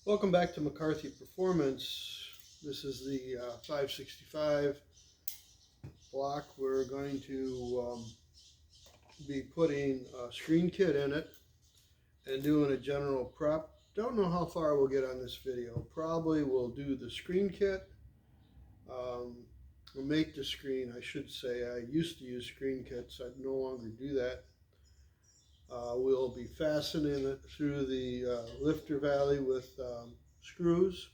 Welcome back to McCarthy Performance. This is the 565 block. We're going to be putting a screen kit in it and doing a general prep. Don't know how far we'll get on this video. Probably we'll do the screen kit. Um, we'll make the screen, I should say. I used to use screen kits. I no longer do that. We'll be fastening it through the lifter valley with screws,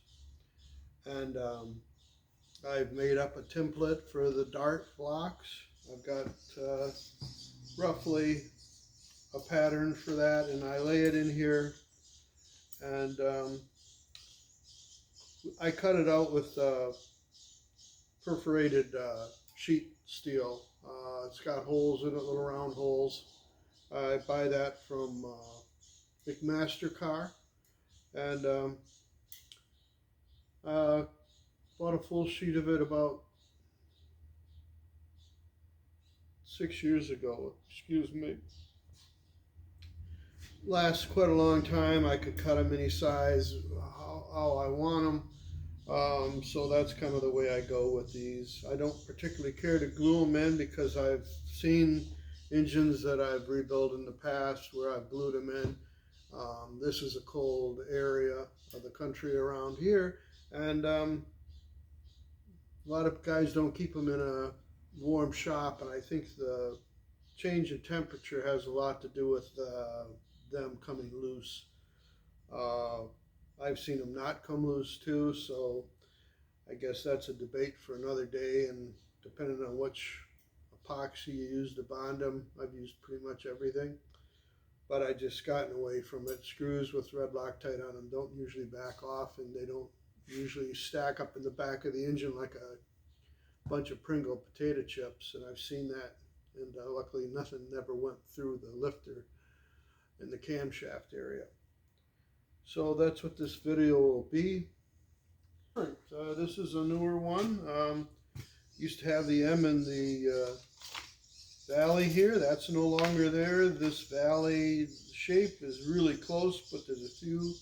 and I've made up a template for the dart blocks. I've got roughly a pattern for that, and I lay it in here, and I cut it out with perforated sheet steel. It's got holes in it, little round holes. I buy that from McMaster-Carr, and bought a full sheet of it about 6 years ago. Excuse me. Lasts quite a long time. I could cut them any size how I want them. So that's kind of the way I go with these. I don't particularly care to glue them in because I've seen engines that I've rebuilt in the past where I've glued them in. This is a cold area of the country around here, and a lot of guys don't keep them in a warm shop, and I think the change in temperature has a lot to do with them coming loose. Uh, I've seen them not come loose too, so I guess that's a debate for another day. And depending on which epoxy you use to bond them, I've used pretty much everything. But I just gotten away from it. Screws with red Loctite on them don't usually back off, and they don't usually stack up in the back of the engine like a bunch of Pringle potato chips. And I've seen that, and luckily nothing never went through the lifter in the camshaft area. So that's what this video will be. This is a newer one. Used to have the M in the valley here. That's no longer there. This valley shape is really close, but there's a few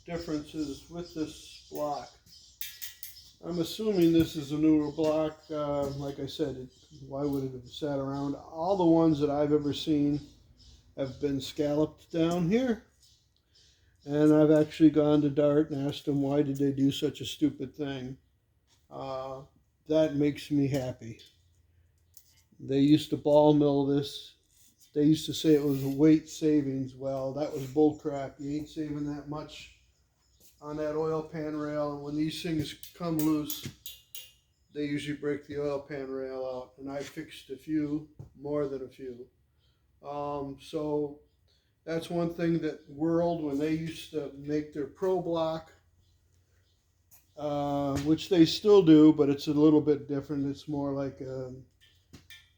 differences with this block. I'm assuming this is a newer block. Like I said, why would it have sat around? All the ones that I've ever seen have been scalloped down here. And I've actually gone to Dart and asked them why did they do such a stupid thing. That makes me happy. They used to ball mill this. They used to say it was a weight savings. Well, that was bull crap. You ain't saving that much on that oil pan rail. And when these things come loose, they usually break the oil pan rail out. And I fixed a few, more than a few. So that's one thing that World, when they used to make their Pro Block, which they still do, but it's a little bit different. It's more like a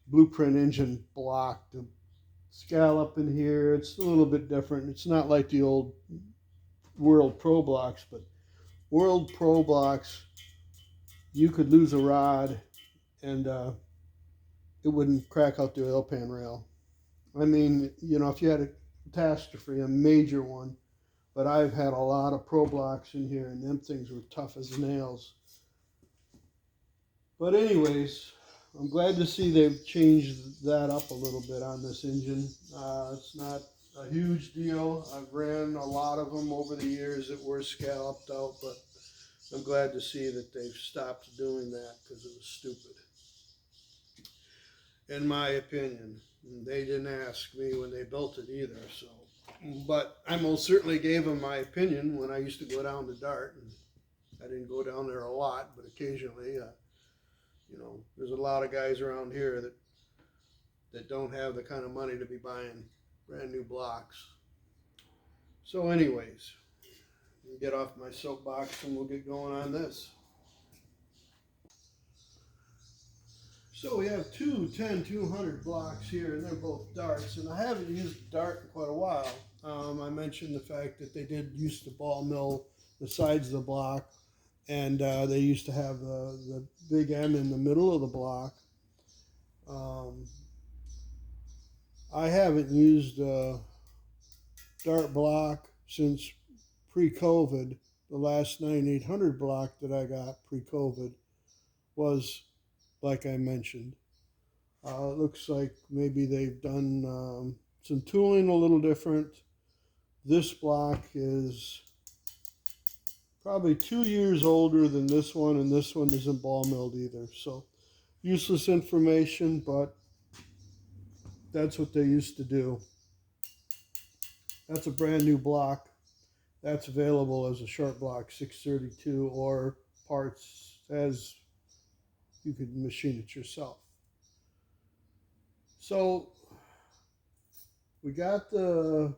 blueprint engine block. The scallop in here, it's a little bit different. It's not like the old World Pro Blocks, but World Pro Blocks, you could lose a rod and it wouldn't crack out the oil pan rail. I mean, you know, if you had a catastrophe, a major one, but I've had a lot of Pro Blocks in here, and them things were tough as nails. But anyways, I'm glad to see they've changed that up a little bit on this engine. It's not a huge deal. I've ran a lot of them over the years that were scalloped out, but I'm glad to see that they've stopped doing that because it was stupid, in my opinion. They didn't ask me when they built it either, so. But I most certainly gave them my opinion when I used to go down to Dart. And I didn't go down there a lot, but occasionally, you know, there's a lot of guys around here that don't have the kind of money to be buying brand new blocks. So anyways, I'll get off my soapbox and we'll get going on this. So we have two 10-200 blocks here, and they're both darts, and I haven't used a dart in quite a while. I mentioned the fact that they did used to ball mill the sides of the block, and they used to have the big M in the middle of the block. I haven't used a dart block since pre-COVID, the last 9800 block that I got pre-COVID was like I mentioned. It looks like maybe they've done some tooling a little different. This block is probably 2 years older than this one, and this one isn't ball milled either. So useless information, but that's what they used to do. That's a brand new block. That's available as a short block 632 or parts as you could machine it yourself. So we got the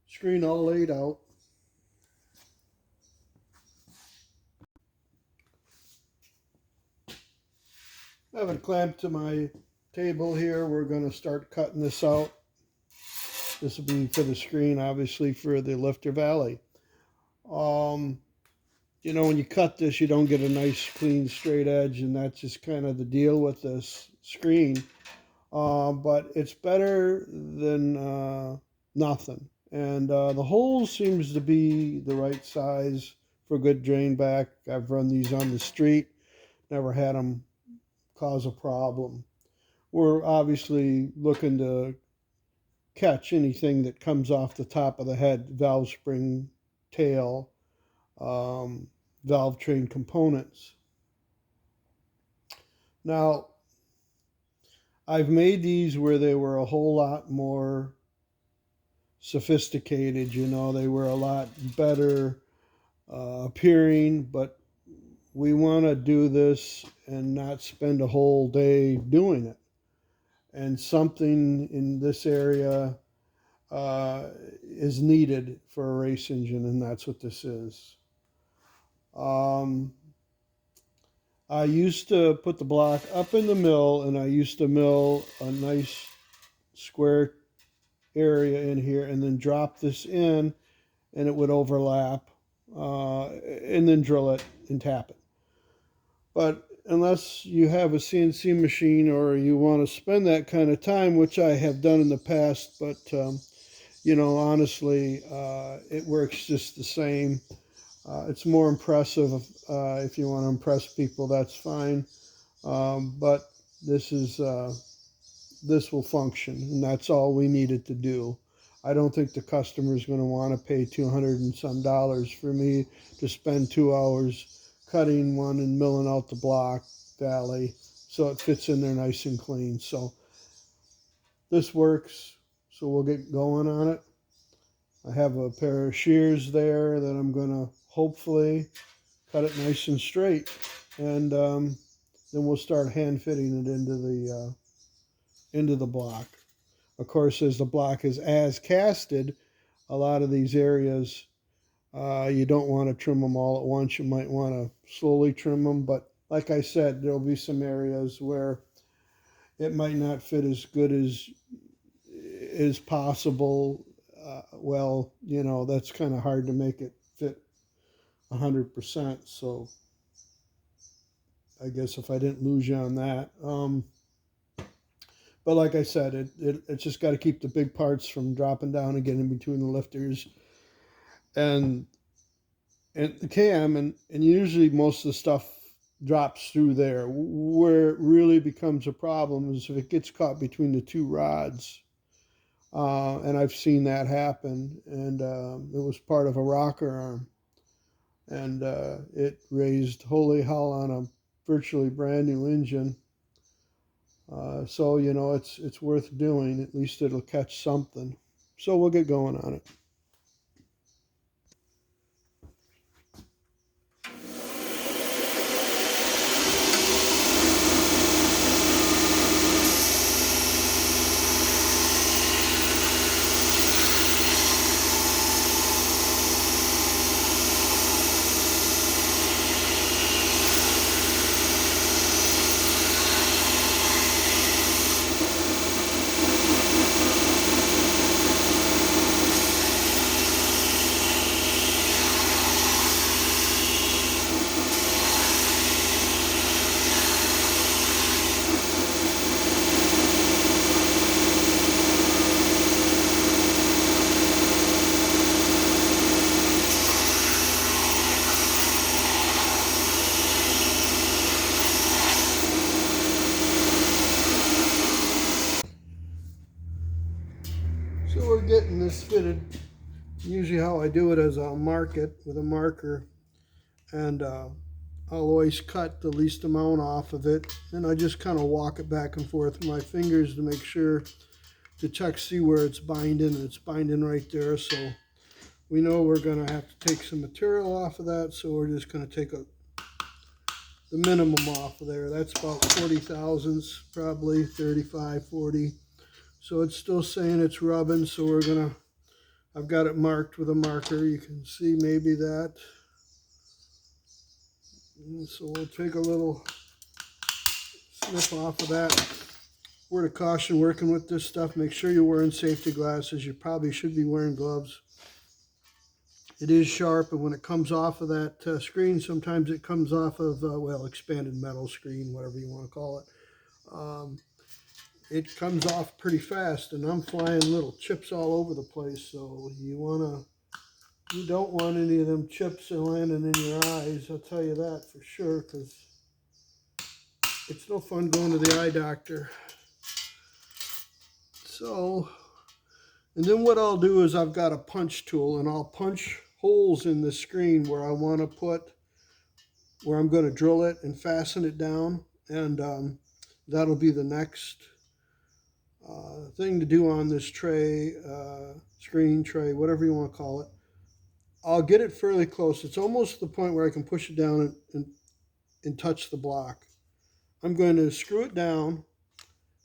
screen all laid out. I have it clamped to my table here. We're going to start cutting this out. This will be for the screen, obviously, for the lifter valley. You know, when you cut this, you don't get a nice, clean, straight edge, and that's just kind of the deal with this screen. But it's better than nothing. And the hole seems to be the right size for good drain back. I've run these on the street, never had them cause a problem. We're obviously looking to catch anything that comes off the top of the head, valve spring, tail, valve train components. Now, I've made these where they were a whole lot more sophisticated, you know, they were a lot better appearing, but we want to do this and not spend a whole day doing it. And something in this area is needed for a race engine, and that's what this is. I used to put the block up in the mill, and I used to mill a nice square area in here and then drop this in, and it would overlap, and then drill it and tap it. But unless you have a CNC machine or you want to spend that kind of time, which I have done in the past, but you know, honestly, it works just the same. It's more impressive. If you want to impress people, that's fine. But this will function, and that's all we needed to do. I don't think the customer is going to want to pay $200 and some for me to spend 2 hours cutting one and milling out the block valley so it fits in there nice and clean. So this works, so we'll get going on it. I have a pair of shears there that I'm going to hopefully cut it nice and straight, and then we'll start hand fitting it into the block. Of course, as the block is as casted, a lot of these areas you don't want to trim them all at once. You might want to slowly trim them, but like I said, there'll be some areas where it might not fit as good as possible. Well, you know, that's kind of hard to make it fit 100%. So I guess if I didn't lose you on that. But like I said, it's just got to keep the big parts from dropping down and getting in between the lifters and the cam, and usually most of the stuff drops through there. Where it really becomes a problem is if it gets caught between the two rods. And I've seen that happen, and it was part of a rocker arm, and it raised holy hell on a virtually brand new engine. So, you know, it's worth doing. At least it'll catch something. So we'll get going on it. fitted, usually how I do it is I'll mark it with a marker, and I'll always cut the least amount off of it, and I just kind of walk it back and forth with my fingers to make sure to check, see where it's binding, and it's binding right there. So we know we're going to have to take some material off of that, so we're just going to take the minimum off of there. That's about 40 thousandths, probably 35, 40. So it's still saying it's rubbing, so we're going to, I've got it marked with a marker. You can see maybe that. And so we'll take a little snip off of that. Word of caution working with this stuff, make sure you're wearing safety glasses. You probably should be wearing gloves. It is sharp, and when it comes off of that screen, sometimes it comes off of, well, expanded metal screen, whatever you want to call it. It comes off pretty fast, and I'm flying little chips all over the place, so you don't want any of them chips landing in your eyes, I'll tell you that for sure, because it's no fun going to the eye doctor. So, and then what I'll do is I've got a punch tool, and I'll punch holes in the screen where I want to put, where I'm going to drill it and fasten it down, and that'll be the next thing to do on this tray, screen tray, whatever you want to call it. I'll get it fairly close. It's almost to the point where I can push it down and touch the block. I'm going to screw it down,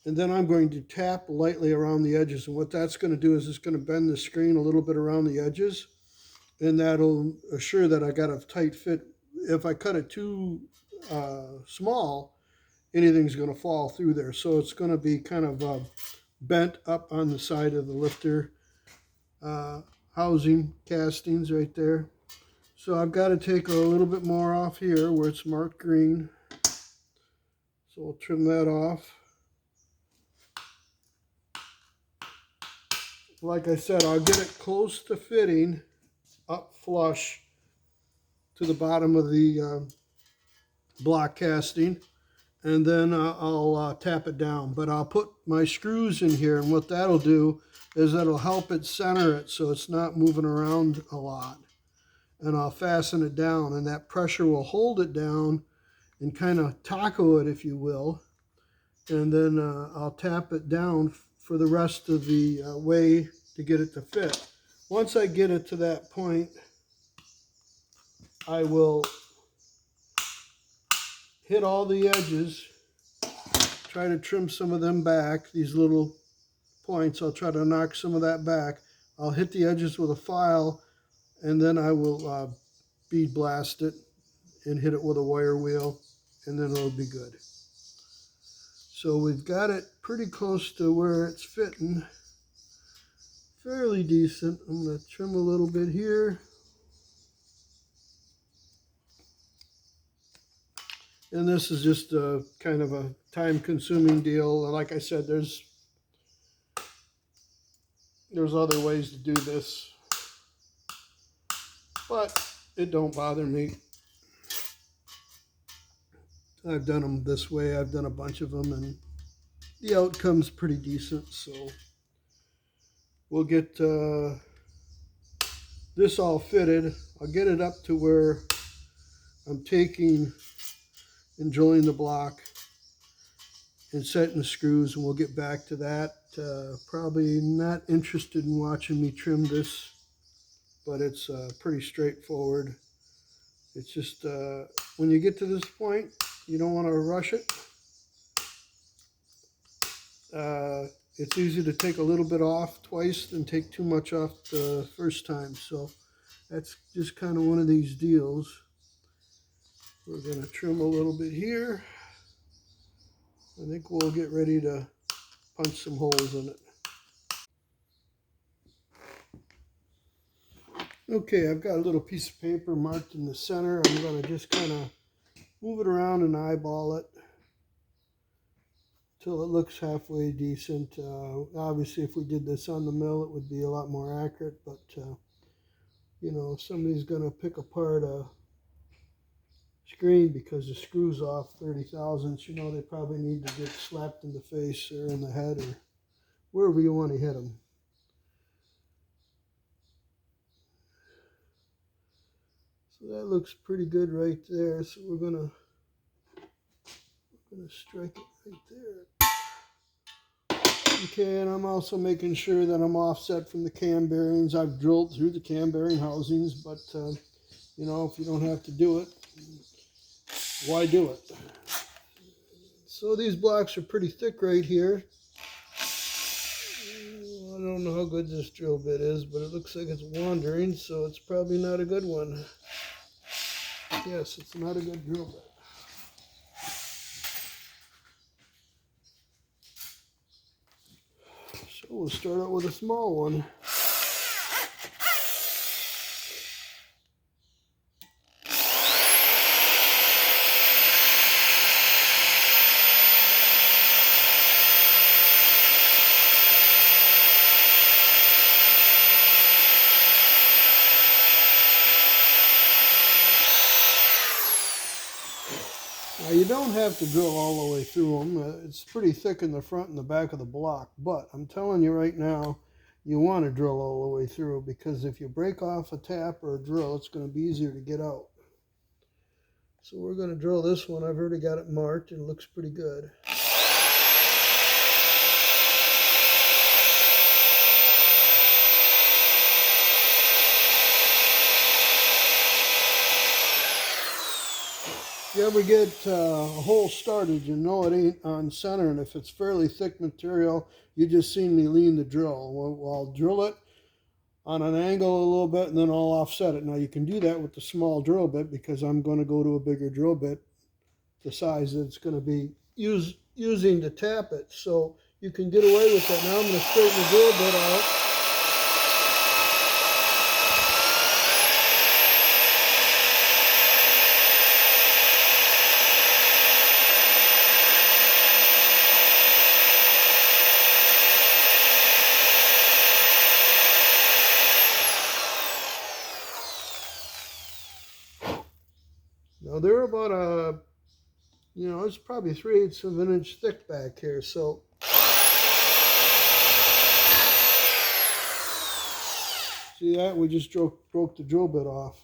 and then I'm going to tap lightly around the edges. And what that's going to do is it's going to bend the screen a little bit around the edges, and that'll assure that I got a tight fit. If I cut it too small, anything's going to fall through there. So it's going to be kind of bent up on the side of the lifter housing castings right there. So I've got to take a little bit more off here where it's marked green. So we'll trim that off. Like I said, I'll get it close to fitting up flush to the bottom of the block casting, and then I'll tap it down. But I'll put my screws in here, and what that'll do is that'll help it center it so it's not moving around a lot. And I'll fasten it down, and that pressure will hold it down and kind of taco it, if you will. And then I'll tap it down for the rest of the way to get it to fit. Once I get it to that point, I will hit all the edges, try to trim some of them back, these little points. I'll try to knock some of that back. I'll hit the edges with a file, and then I will bead blast it and hit it with a wire wheel, and then it'll be good. So we've got it pretty close to where it's fitting. Fairly decent. I'm going to trim a little bit here. And this is just a kind of a time-consuming deal. Like I said, there's other ways to do this, but it don't bother me. I've done them this way. I've done a bunch of them, and the outcome's pretty decent. So we'll get this all fitted. I'll get it up to where I'm taking and drilling the block and setting the screws, and we'll get back to that. Probably not interested in watching me trim this, but it's pretty straightforward. It's just when you get to this point, you don't want to rush it. It's easy to take a little bit off twice than take too much off the first time. So that's just kind of one of these deals. We're going to trim a little bit here. I think we'll get ready to punch some holes in it. Okay, I've got a little piece of paper marked in the center. I'm going to just kind of move it around and eyeball it till it looks halfway decent. Obviously, if we did this on the mill, it would be a lot more accurate, but you know, if somebody's going to pick apart a screen because the screw's off 30 thousandths, you know, they probably need to get slapped in the face or in the head or wherever you want to hit them. So that looks pretty good right there. So we're gonna strike it right there. Okay, and I'm also making sure that I'm offset from the cam bearings. I've drilled through the cam bearing housings, but you know, if you don't have to do it, why do it? So these blocks are pretty thick right here. I don't know how good this drill bit is, but it looks like it's wandering, so it's probably not a good one. Yes, it's not a good drill bit. So we'll start out with a small one. Now you don't have to drill all the way through them. It's pretty thick in the front and the back of the block, but I'm telling you right now, you want to drill all the way through, because if you break off a tap or a drill, it's going to be easier to get out. So we're going to drill this one. I've already got it marked and it looks pretty good. If you ever get a hole started, you know it ain't on center, and if it's fairly thick material, you just seen me lean the drill. Well, I'll drill it on an angle a little bit, and then I'll offset it. Now you can do that with the small drill bit, because I'm going to go to a bigger drill bit, the size that it's going to be using to tap it. So you can get away with that. Now I'm going to straighten the drill bit out. Now they're about it's probably 3/8 of an inch thick back here. So see that? We just broke the drill bit off.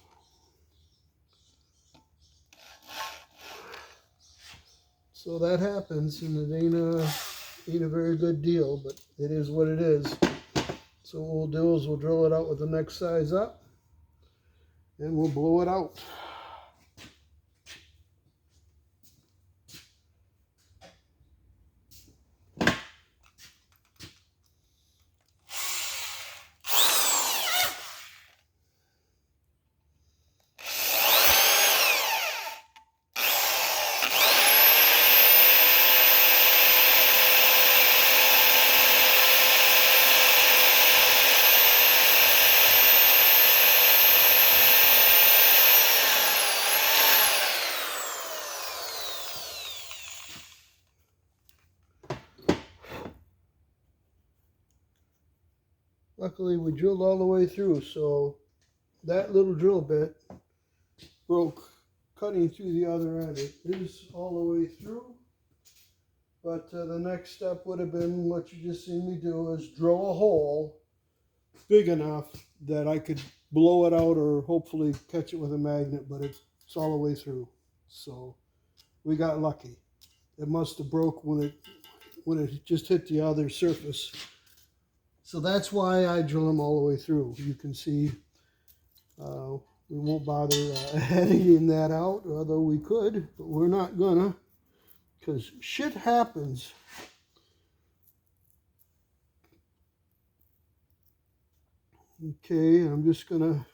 So that happens, and it ain't a very good deal, but it is what it is. So what we'll do is we'll drill it out with the next size up, and we'll blow it out. Luckily, we drilled all the way through, so that little drill bit broke cutting through the other end. It is all the way through, but the next step would have been what you just seen me do, is drill a hole big enough that I could blow it out or hopefully catch it with a magnet, but it's all the way through. So we got lucky. It must have broke when it just hit the other surface. So that's why I drill them all the way through. You can see we won't bother editing that out, although we could, but we're not gonna, because shit happens. Okay, I'm just gonna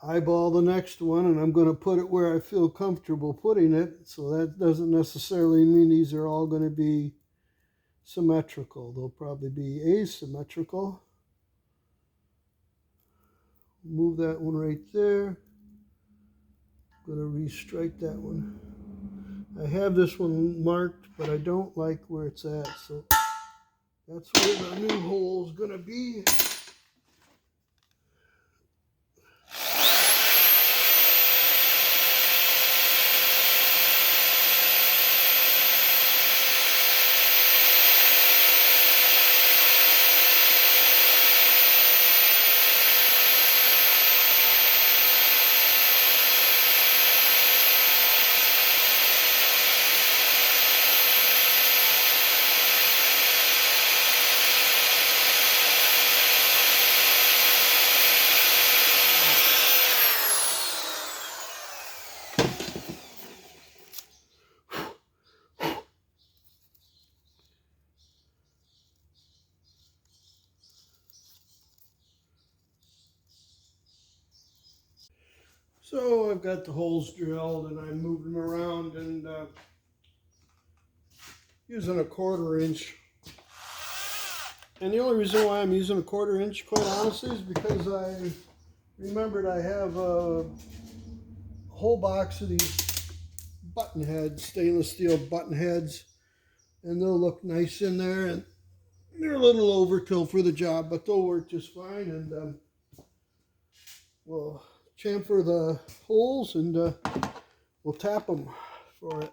eyeball the next one, and I'm gonna put it where I feel comfortable putting it. So that doesn't necessarily mean these are all gonna be symmetrical. They'll probably be asymmetrical. Move that one right there. I'm going to restrike that one. I have this one marked, but I don't like where it's at, so that's where the new hole is going to be. So I've got the holes drilled and I moved them around and using a 1/4 inch. And the only reason why I'm using a 1/4 inch, quite honestly, is because I remembered I have a whole box of these button heads, stainless steel button heads, and they'll look nice in there. And they're a little overkill for the job, but they'll work just fine. And we'll chamfer the holes and we'll tap them for it.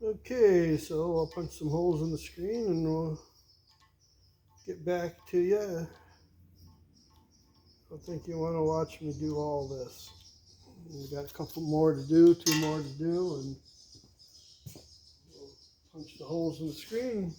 Okay, so I'll punch some holes in the screen and we'll get back to you. I don't think you want to watch me do all this. We've got a couple more to do, 2 more to do, and we'll punch the holes in the screen.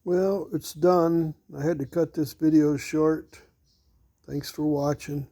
Well, it's done. I had to cut this video short. Thanks for watching.